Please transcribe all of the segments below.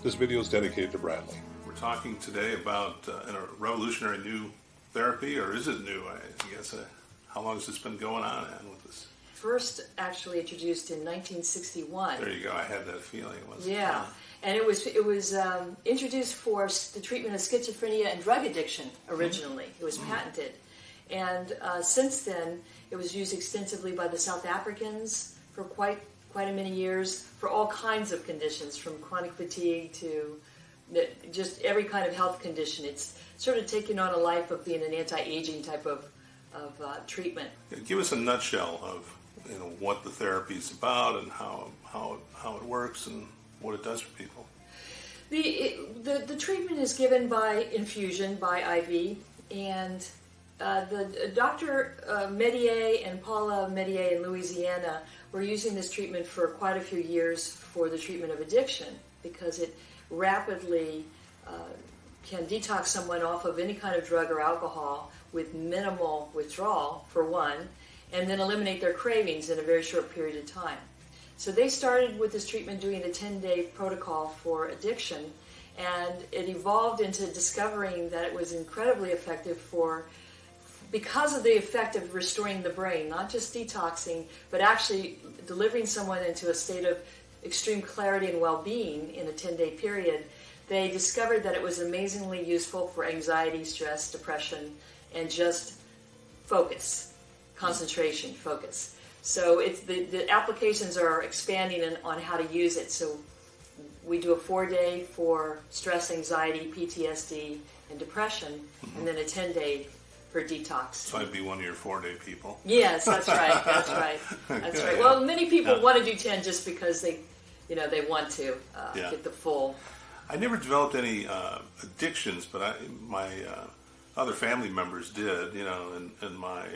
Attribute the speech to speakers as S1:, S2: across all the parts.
S1: This video is dedicated to Bradley.
S2: We're talking today about a revolutionary new therapy, or is it new? I guess. How long has this been going on, Ann, with this?
S3: First actually introduced in 1961.
S2: There you go. I had that feeling.
S3: Yeah. And it was introduced for the treatment of schizophrenia and drug addiction originally. It was patented. And since then, it was used extensively by the South Africans for quite a many years for all kinds of conditions, from chronic fatigue to just every kind of health condition. It's sort of taken on a life of being an anti-aging type of treatment.
S2: Give us a nutshell of what the therapy is about and how it works and what it does for people.
S3: The treatment is given by infusion, by IV, and the Dr. Medier and Paula Medier in Louisiana were using this treatment for quite a few years for the treatment of addiction because it rapidly can detox someone off of any kind of drug or alcohol with minimal withdrawal, for one, and then eliminate their cravings in a very short period of time. So they started with this treatment doing a 10-day protocol for addiction, and it evolved into discovering that it was incredibly effective because of the effect of restoring the brain, not just detoxing, but actually delivering someone into a state of extreme clarity and well-being in a 10-day period. They discovered that it was amazingly useful for anxiety, stress, depression, and just focus, concentration, focus. So the applications are expanding on how to use it. So we do a 4-day for stress, anxiety, PTSD, and depression, and then a 10-day for detox.
S2: So I'd be one of your 4-day people.
S3: Yes, that's right. That's right. That's right. Well, many people want to do 10 just because they want to get the full.
S2: I never developed any addictions, but my other family members did. In my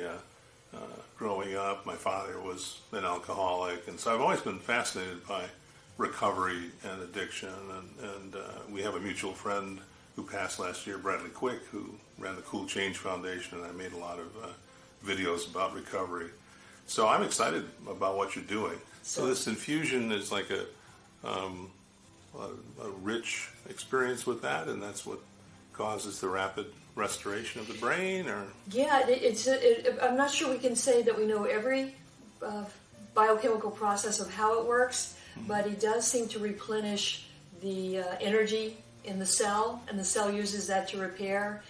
S2: growing up, my father was an alcoholic, and so I've always been fascinated by recovery and addiction. And we have a mutual friend who passed last year, Bradley Quick, who ran the Cool Change Foundation, and I made a lot of videos about recovery. So I'm excited about what you're doing. So this infusion is like a rich experience with that, and that's what causes the rapid restoration of the brain, or?
S3: Yeah, I'm not sure we can say that we know every biochemical process of how it works, but it does seem to replenish the energy in the cell, and the cell uses that to repair.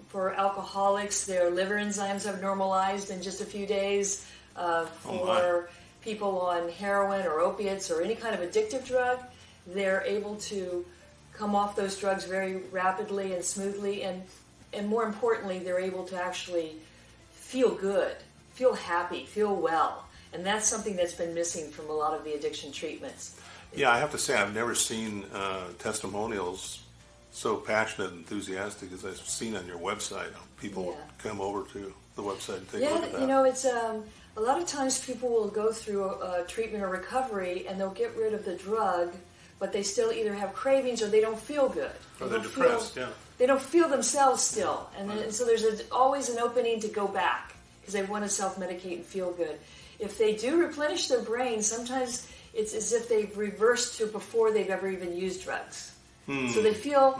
S3: For alcoholics, their liver enzymes have normalized in just a few days. For people on heroin or opiates or any kind of addictive drug, they're able to come off those drugs very rapidly and smoothly, and more importantly, they're able to actually feel good, feel happy, feel well. And that's something that's been missing from a lot of the addiction treatments.
S2: Yeah, I have to say I've never seen testimonials so passionate and enthusiastic as I've seen on your website. People come over to the website and take a look at that.
S3: It's a lot of times people will go through a treatment or recovery and they'll get rid of the drug, but they still either have cravings or they don't feel good.
S2: Or they're depressed,
S3: They don't feel themselves still. And so there's always an opening to go back because they want to self-medicate and feel good. If they do replenish their brain, sometimes it's as if they've reversed to before they've ever even used drugs. So they feel,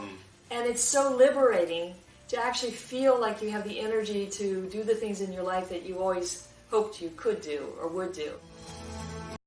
S3: and it's so liberating to actually feel like you have the energy to do the things in your life that you always hoped you could do or would do.